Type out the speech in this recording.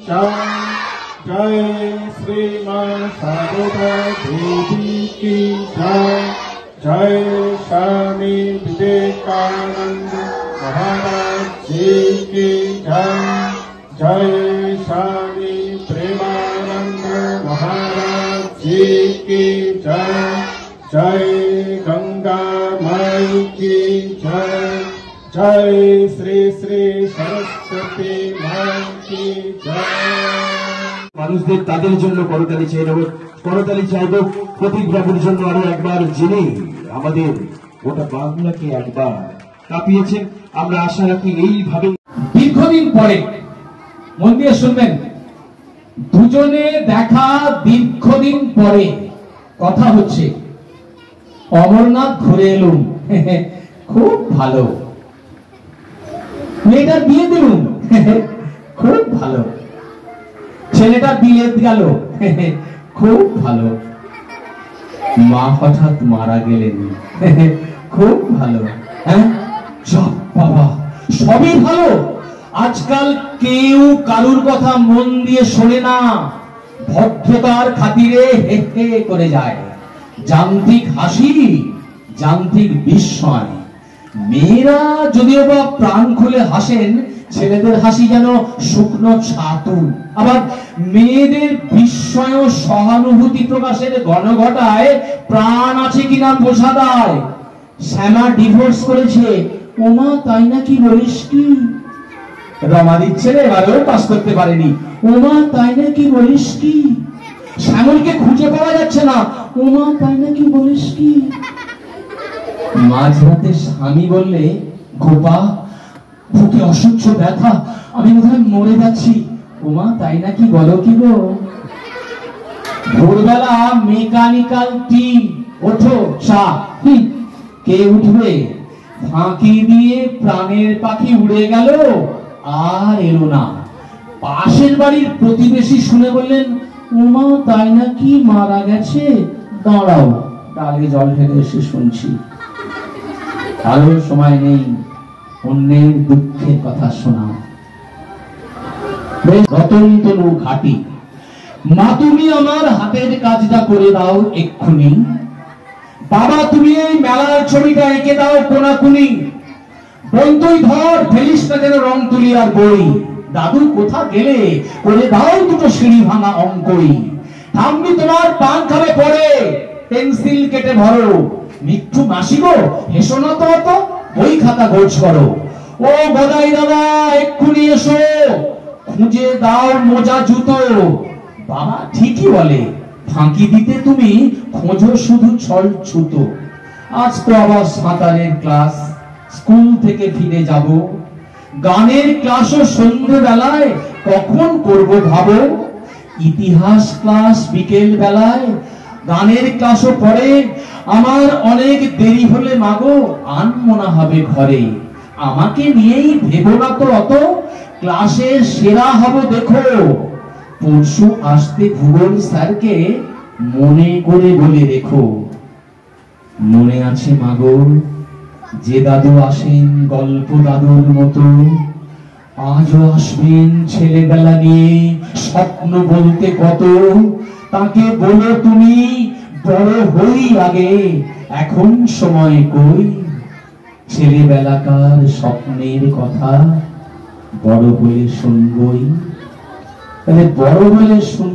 जय जय श्री मां शारदा देवी की जय जय स्वामी विवेकानंद महाराज जी की जय जय स्वामी प्रेमानंद महाराज जी की जय जय गंगा माई की जय जय श्री श्री सरस्वती मां की जय। মানুষদের তাদের জন্য করতালি চাই নেব, করতালি চাইব প্রতীক বাবুর জন্য আরো একবার, যিনি আমাদের গোটা বাংলাকে একবার কাঁপিয়েছেন। আমরা আশা রাখি এইভাবে দীর্ঘদিন পরে, মন দিয়ে শুনবেন, দুজনে দেখা দীর্ঘদিন পরে কথা হচ্ছে, অমরনাথ ঘুরে এলুম, খুব ভালো, মেয়েটার বিয়ে দিলুম, খুব ভালো, ছেলেটা বিয়ে গেল, খুব ভালো, মা হঠাৎ মারা গেলেন, খুব ভালো। হ্যাঁ বাবা, সবই ভালো। আজকাল কেউ কারুর কথা মন দিয়ে শোনে না, ভদ্রতার খাতিরে হে হে করে যায়। যান্ত্রিক হাসি, যান্ত্রিক বিস্ময়। মেয়েরা যদিও বা প্রাণ খুলে হাসেন, ছেলেদের হাসি যেন শুকনো ছাতু। আবার মেয়েদের বিস্ময় সহানুভূতি প্রকাশের গণঘটায় প্রাণ আছে কিনা বোঝা দেয়। শ্যামা ডিভোর্স করেছে, ওমা তাই নাকি বলিস কি? রমাদির ছেলে এবারেও পাস করতে পারেনি, ওমা তাই নাকি বলিস কি? শ্যামলকে খুঁজে পাওয়া যাচ্ছে না, ওমা তাই নাকি বলিস কি? মাঝরাতে স্বামী বললে, গোপা বুকে অসহ্য ব্যথা, আমি বোধহয় মরে যাচ্ছি, ওমা তাই নাকি বলো কি গো? ভোরবেলা মেকানিক্যাল টিম, ওঠো চা। কে উঠবে? ফাঁকি দিয়ে প্রাণের পাখি উড়ে গেল, আর এলো না। পাশের বাড়ির প্রতিবেশী শুনে বললেন, ওমা তাই নাকি মারা গেছে, দাঁড়াও ডালে জল ঢেলে এসে শুনছি। কারো সময় নেই অন্যের দুঃখের কথা শোনা। রতন তনু ঘাটি, মা তুমি আমার হাতের কাজটা করে দাও এক্ষুনি, বাবা তুমি এই মেলার ছবিটা এঁকে দাও কোনাকুনি, বন্ধুই ধর ফেলিস না যেন রং তুলি আর বই, দাদু কোথা গেলে করে দাও দুটো সিঁড়ি ভাঙা অঙ্কই, ঠাম্মি তোমার পান খাবে পরে পেন্সিল কেটে ভরো, মিঠু মাসি গো হেসো না তো অত, বই খাতা গোছ করো, ও গদাই দাদা এক্ষুনি এসো, খুঁজে দাও মোজা জুতো, বাবা ঠিকই বলে ফাঁকি দিতে তুমি খোঁজো শুধু ছল ছুতো। আজ তো আবার সাঁতারের ক্লাস, স্কুল থেকে ফিরে যাব, গানের ক্লাসও সন্ধ্যে বেলায় কখন করব ভাবো, ইতিহাস ক্লাস বিকেল বেলায়, গানের ক্লাসও পরে, আমার অনেক দেরি হলে মাগো আনমনা হবে ঘরে, আমাকে নিয়েই ভেবো না তো অত, ক্লাসে সেরা হব দেখো, পরশু আসতে ভূগোল স্যারকে মনে করে বলে রেখো। মনে আছে মাগো যে দাদু আসেন গল্প দাদুর মতো, আজও আসবেন ছেলেবেলা নিয়ে স্বপ্ন বলতে কত, তাকে বলো তুমি বড় হই আগে, এখন সময় কই, ছেলেবেলাকার স্বপ্নের কথা বড় হয়ে শুনবই, তাহলে বড় হলে শুনবো।